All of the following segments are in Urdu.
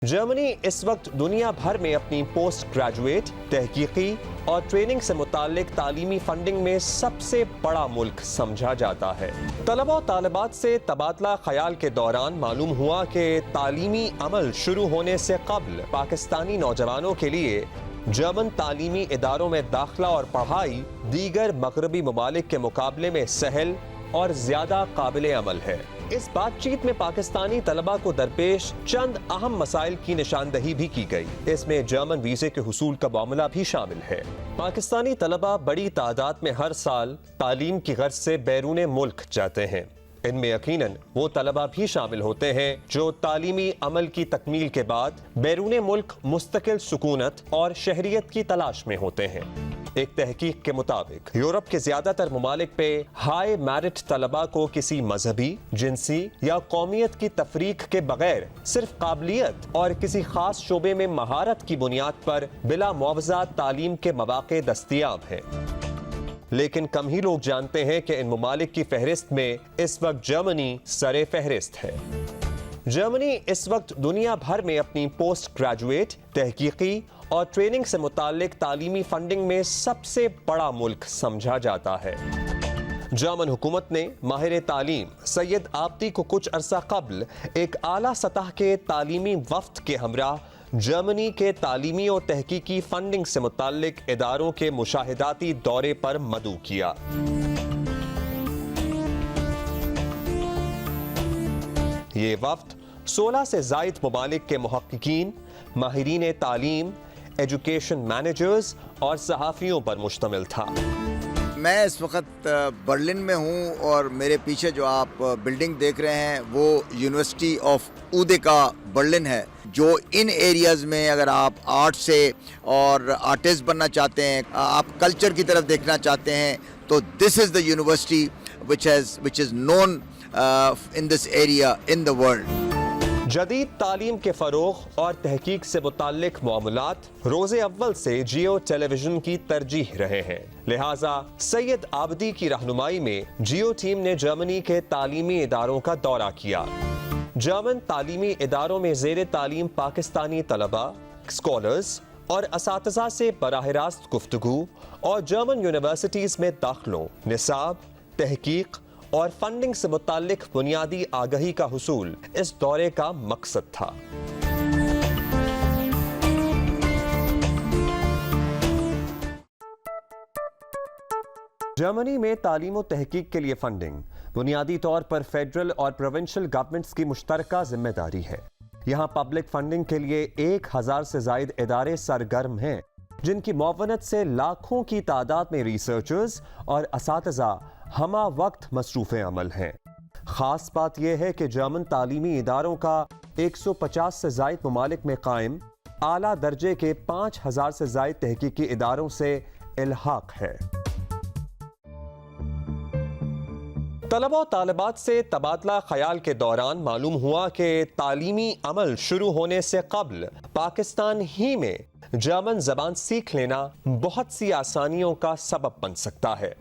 جرمنی اس وقت دنیا بھر میں اپنی پوسٹ گریجویٹ تحقیقی اور ٹریننگ سے متعلق تعلیمی فنڈنگ میں سب سے بڑا ملک سمجھا جاتا ہے۔ طلباء و طالبات سے تبادلہ خیال کے دوران معلوم ہوا کہ تعلیمی عمل شروع ہونے سے قبل پاکستانی نوجوانوں کے لیے جرمن تعلیمی اداروں میں داخلہ اور پڑھائی دیگر مغربی ممالک کے مقابلے میں سہل اور زیادہ قابل عمل ہے۔ اس بات چیت میں پاکستانی طلباء کو درپیش چند اہم مسائل کی نشاندہی بھی کی گئی۔ اس میں جرمن ویزے کے حصول کا معاملہ بھی شامل ہے۔ پاکستانی طلباء بڑی تعداد میں ہر سال تعلیم کی غرض سے بیرون ملک جاتے ہیں۔ ان میں یقیناً وہ طلباء بھی شامل ہوتے ہیں جو تعلیمی عمل کی تکمیل کے بعد بیرون ملک مستقل سکونت اور شہریت کی تلاش میں ہوتے ہیں۔ ایک تحقیق کے مطابق یورپ کے زیادہ تر ممالک پہ ہائی میرٹ طلباء کو کسی مذہبی، جنسی یا قومیت کی تفریق کے بغیر صرف قابلیت اور کسی خاص شعبے میں مہارت کی بنیاد پر بلا معاوضہ تعلیم کے مواقع دستیاب ہیں۔ لیکن کم ہی لوگ جانتے ہیں کہ ان ممالک کی فہرست میں اس وقت جرمنی سر فہرست ہے۔ جرمنی اس وقت دنیا بھر میں اپنی پوسٹ گریجویٹ تحقیقی اور ٹریننگ سے متعلق تعلیمی فنڈنگ میں سب سے بڑا ملک سمجھا جاتا ہے۔ جرمن حکومت نے ماہر تعلیم سید آبدی کو کچھ عرصہ قبل ایک اعلیٰ سطح کے تعلیمی وفد کے ہمراہ جرمنی کے تعلیمی اور تحقیقی فنڈنگ سے متعلق اداروں کے مشاہداتی دورے پر مدعو کیا۔ یہ وفد 16 سے زائد ممالک کے محققین، ماہرین تعلیم، ایجوکیشن مینیجرز اور صحافیوں پر مشتمل تھا۔ میں اس وقت برلن میں ہوں اور میرے پیچھے جو آپ بلڈنگ دیکھ رہے ہیں وہ یونیورسٹی آف اودے کا برلن ہے، جو ان ایریاز میں اگر آپ آرٹ سے اور آرٹسٹ بننا چاہتے ہیں، آپ کلچر کی طرف دیکھنا چاہتے ہیں، تو دس از the university which is known in this area in the world۔ جدید تعلیم کے فروغ اور تحقیق سے متعلق معاملات روز اول سے جیو ٹیلی ویژن کی ترجیح رہے ہیں، لہٰذا سید آبدی کی رہنمائی میں جیو ٹیم نے جرمنی کے تعلیمی اداروں کا دورہ کیا۔ جرمن تعلیمی اداروں میں زیر تعلیم پاکستانی طلباء، اسکالرز اور اساتذہ سے براہ راست گفتگو اور جرمن یونیورسٹیز میں داخلوں، نصاب، تحقیق اور فنڈنگ سے متعلق بنیادی آگہی کا حصول اس دورے کا مقصد تھا۔ جرمنی میں تعلیم و تحقیق کے لیے فنڈنگ بنیادی طور پر فیڈرل اور پروونشل گورنمنٹس کی مشترکہ ذمہ داری ہے۔ یہاں پبلک فنڈنگ کے لیے 1000 سے زائد ادارے سرگرم ہیں، جن کی معاونت سے لاکھوں کی تعداد میں ریسرچرز اور اساتذہ ہمہ وقت مصروف عمل ہیں۔ خاص بات یہ ہے کہ جرمن تعلیمی اداروں کا 150 سے زائد ممالک میں قائم اعلیٰ درجے کے 5000 سے زائد تحقیقی اداروں سے الحاق ہے۔ طلباء و طالبات سے تبادلہ خیال کے دوران معلوم ہوا کہ تعلیمی عمل شروع ہونے سے قبل پاکستان ہی میں جرمن زبان سیکھ لینا بہت سی آسانیوں کا سبب بن سکتا ہے۔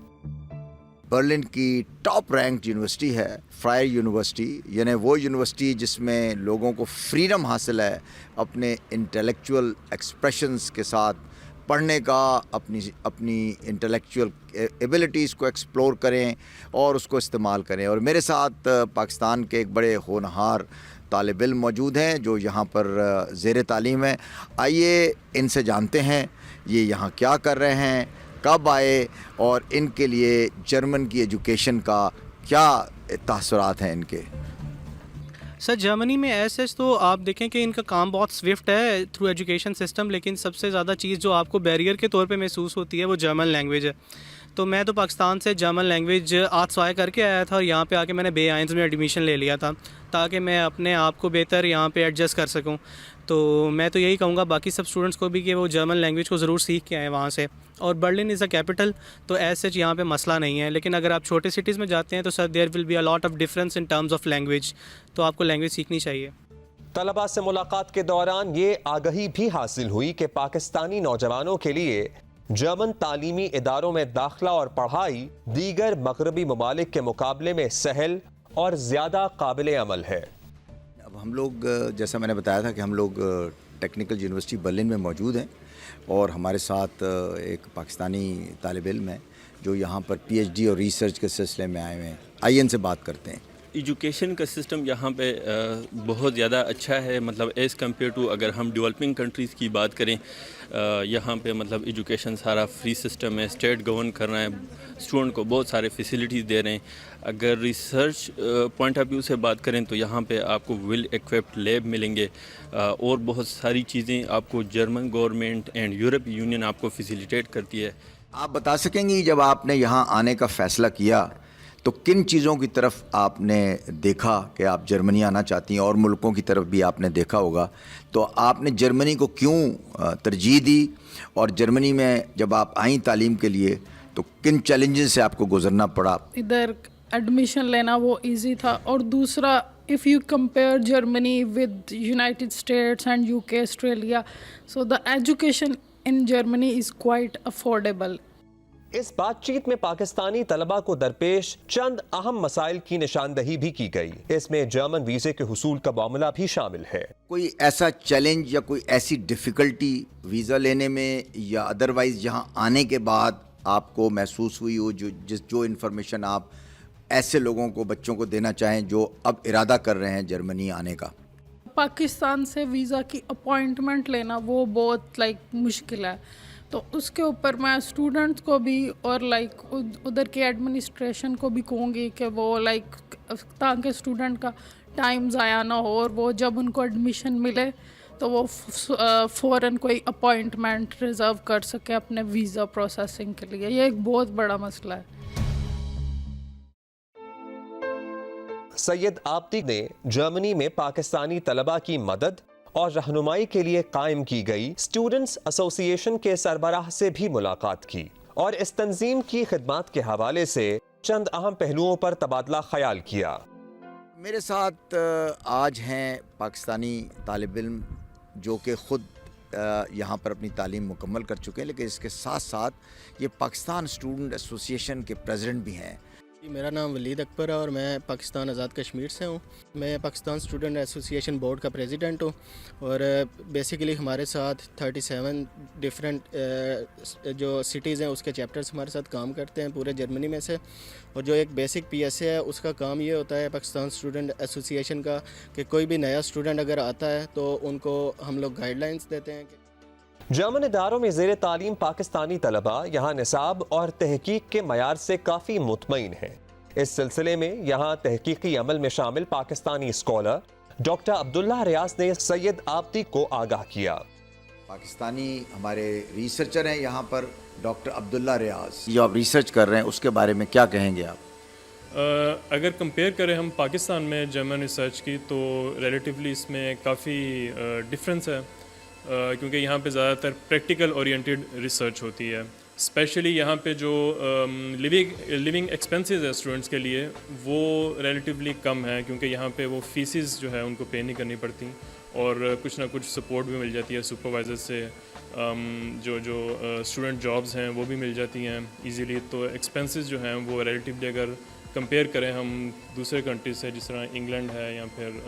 برلن کی ٹاپ رینکڈ یونیورسٹی ہے فرائر یونیورسٹی، یعنی وہ یونیورسٹی جس میں لوگوں کو فریڈم حاصل ہے اپنے انٹلیکچول ایکسپریشنز کے ساتھ پڑھنے کا، اپنی انٹلیکچول ایبلٹیز کو ایکسپلور کریں اور اس کو استعمال کریں۔ اور میرے ساتھ پاکستان کے ایک بڑے ہونہار طالب علم موجود ہیں جو یہاں پر زیر تعلیم ہیں۔ آئیے ان سے جانتے ہیں یہ یہاں کیا کر رہے ہیں، کب آئے اور ان کے لیے جرمن کی ایجوکیشن کا کیا تاثرات ہیں ان کے۔ سر جرمنی میں ایسے تو آپ دیکھیں کہ ان کا کام بہت سوئفٹ ہے تھرو ایجوکیشن سسٹم، لیکن سب سے زیادہ چیز جو آپ کو بیریئر کے طور پہ محسوس ہوتی ہے وہ جرمن لینگویج ہے۔ تو میں تو پاکستان سے جرمن لینگویج آتسوائے کر کے آیا تھا اور یہاں پہ آ کے میں نے بے آئنز میں ایڈمیشن لے لیا تھا تاکہ میں اپنے آپ کو بہتر یہاں پہ ایڈجسٹ کر سکوں۔ تو میں تو یہی کہوں گا باقی سب اسٹوڈنٹس کو بھی کہ وہ جرمن لینگویج کو ضرور سیکھ کے آئیں وہاں سے۔ اور برلن از اے کیپٹل، تو ایز سچ یہاں پہ مسئلہ نہیں ہے، لیکن اگر آپ چھوٹے سٹیز میں جاتے ہیں تو sir there will be a lot of difference in terms of language, تو آپ کو لینگویج سیکھنی چاہیے۔ طلباء سے ملاقات کے دوران یہ آگہی بھی حاصل ہوئی کہ پاکستانی نوجوانوں کے لیے جرمن تعلیمی اداروں میں داخلہ اور پڑھائی دیگر مغربی ممالک کے مقابلے میں سہل اور زیادہ قابل عمل ہے۔ اب ہم لوگ جیسا میں نے بتایا تھا کہ ہم لوگ ٹیکنیکل یونیورسٹی برلن میں موجود ہیں اور ہمارے ساتھ ایک پاکستانی طالب علم ہے جو یہاں پر پی ایچ ڈی اور ریسرچ کے سلسلے میں آئے ہوئے ہیں. آئیے ان سے بات کرتے ہیں. ایجوکیشن کا سسٹم یہاں پہ بہت زیادہ اچھا ہے، مطلب ایز کمپیئر ٹو اگر ہم ڈیولپنگ کنٹریز کی بات کریں، یہاں پہ مطلب ایجوکیشن سارا فری سسٹم ہے، اسٹیٹ گورن کر رہا ہے، اسٹوڈنٹ کو بہت سارے فیسیلیٹیز دے رہے ہیں. اگر ریسرچ پوائنٹ آف ویو سے بات کریں تو یہاں پہ آپ کو ویل ایکوپڈ لیب ملیں گے اور بہت ساری چیزیں آپ کو German government and Europe union آپ کو فیسیلیٹیٹ کرتی ہے. آپ بتا سکیں گے جب آپ نے یہاں آنے کا فیصلہ کیا تو کن چیزوں کی طرف آپ نے دیکھا کہ آپ جرمنی آنا چاہتی ہیں، اور ملکوں کی طرف بھی آپ نے دیکھا ہوگا، تو آپ نے جرمنی کو کیوں ترجیح دی، اور جرمنی میں جب آپ آئیں تعلیم کے لیے تو کن چیلنجز سے آپ کو گزرنا پڑا؟ ادھر ایڈمیشن لینا وہ ایزی تھا، اور دوسرا if you compare Germany with United States and UK, Australia, so the education in Germany is quite affordable. اس بات چیت میں پاکستانی طلبہ کو درپیش چند اہم مسائل کی نشاندہی بھی کی گئی. اس میں جرمن ویزے کے حصول کا معاملہ بھی شامل ہے. کوئی ایسا چیلنج یا کوئی ایسی ڈیفیکلٹی ویزا لینے میں یا ادروائز یہاں آنے کے بعد آپ کو محسوس ہوئی ہو، جو انفارمیشن آپ ایسے لوگوں کو، بچوں کو دینا چاہیں جو اب ارادہ کر رہے ہیں جرمنی آنے کا؟ پاکستان سے ویزا کی اپوائنٹمنٹ لینا وہ بہت مشکل ہے، تو اس کے اوپر میں اسٹوڈنٹس کو بھی اور ادھر کے ایڈمنسٹریشن کو بھی کہوں گی کہ وہ تاکہ اسٹوڈنٹ کا ٹائم ضائع نہ ہو، اور وہ جب ان کو ایڈمیشن ملے تو وہ فوراً کوئی اپوائنٹمنٹ ریزرو کر سکے اپنے ویزا پروسیسنگ کے لیے. یہ ایک بہت بڑا مسئلہ ہے. سید آبدی نے جرمنی میں پاکستانی طلبہ کی مدد اور رہنمائی کے لیے قائم کی گئی اسٹوڈنٹس ایسوسی ایشن کے سربراہ سے بھی ملاقات کی اور اس تنظیم کی خدمات کے حوالے سے چند اہم پہلوؤں پر تبادلہ خیال کیا. میرے ساتھ آج ہیں پاکستانی طالب علم جو کہ خود یہاں پر اپنی تعلیم مکمل کر چکے ہیں، لیکن اس کے ساتھ ساتھ یہ پاکستان اسٹوڈنٹ ایسوسی ایشن کے پریزیڈنٹ بھی ہیں. میرا نام ولید اکبر ہے اور میں پاکستان آزاد کشمیر سے ہوں. میں پاکستان اسٹوڈنٹ ایسوسی ایشن بورڈ کا پریزیڈنٹ ہوں، اور بیسیکلی ہمارے ساتھ 37 ڈفرینٹ جو سٹیز ہیں اس کے چیپٹرز ہمارے ساتھ کام کرتے ہیں پورے جرمنی میں سے. اور جو ایک بیسک پی ایس اے ہے اس کا کام یہ ہوتا ہے پاکستان اسٹوڈنٹ ایسوسی ایشن کا کہ کوئی بھی نیا اسٹوڈنٹ اگر آتا ہے تو ان کو ہم لوگ گائیڈ لائنس دیتے ہیں. جرمن اداروں میں زیر تعلیم پاکستانی طلبہ یہاں نصاب اور تحقیق کے معیار سے کافی مطمئن ہیں. اس سلسلے میں یہاں تحقیقی عمل میں شامل پاکستانی اسکالر ڈاکٹر عبداللہ ریاض نے سید آبدی کو آگاہ کیا. پاکستانی ہمارے ریسرچر ہیں یہاں پر ڈاکٹر عبداللہ ریاض، جو آپ ریسرچ کر رہے ہیں اس کے بارے میں کیا کہیں گے آپ؟ اگر کمپیئر کریں ہم پاکستان میں جرمن ریسرچ کی تو ریلیٹیولی اس میں کافی ڈفرینس ہے، کیونکہ یہاں پہ زیادہ تر پریکٹیکل اورینٹیڈ ریسرچ ہوتی ہے. اسپیشلی یہاں پہ جو لیونگ ایکسپینسز ہے اسٹوڈنٹس کے لیے وہ ریلیٹیولی کم ہے، کیونکہ یہاں پہ وہ فیسز جو ہے ان کو پے نہیں کرنی پڑتی، اور کچھ نہ کچھ سپورٹ بھی مل جاتی ہے سپروائزر سے. جو اسٹوڈنٹ جابز ہیں وہ بھی مل جاتی ہیں ایزیلی. تو ایکسپینسز جو ہیں وہ ریلیٹیولی اگر کمپیئر کریں ہم دوسرے کنٹریز سے جس طرح انگلینڈ ہے یا پھر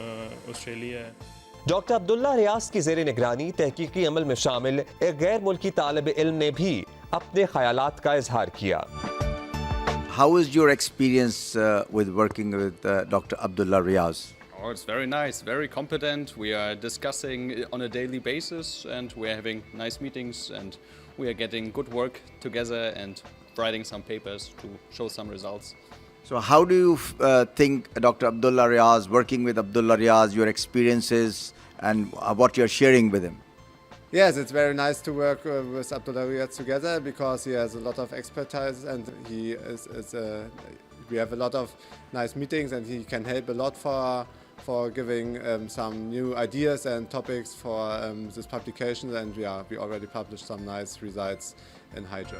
آسٹریلیا ہے. ڈاکٹر عبداللہ ریاض کی زیر نگرانی تحقیقی عمل میں شامل ایک غیر ملکی طالب علم نے بھی اپنے خیالات کا اظہار کیا. How is your experience with working with Dr. Abdullah Riaz? Oh, it's very nice, very competent. We are discussing on a daily basis and we are having nice meetings and we are getting good work together and writing some papers to show some results. So how do you think Dr. Abdullah Riaz, working with Abdullah Riaz, your experiences and what you're sharing with him? Yes, it's very nice to work with Abdullah Riaz together because he has a lot of expertise and we have a lot of nice meetings and he can help a lot for giving some new ideas and topics for this publication, and we already published some nice results in Hydro.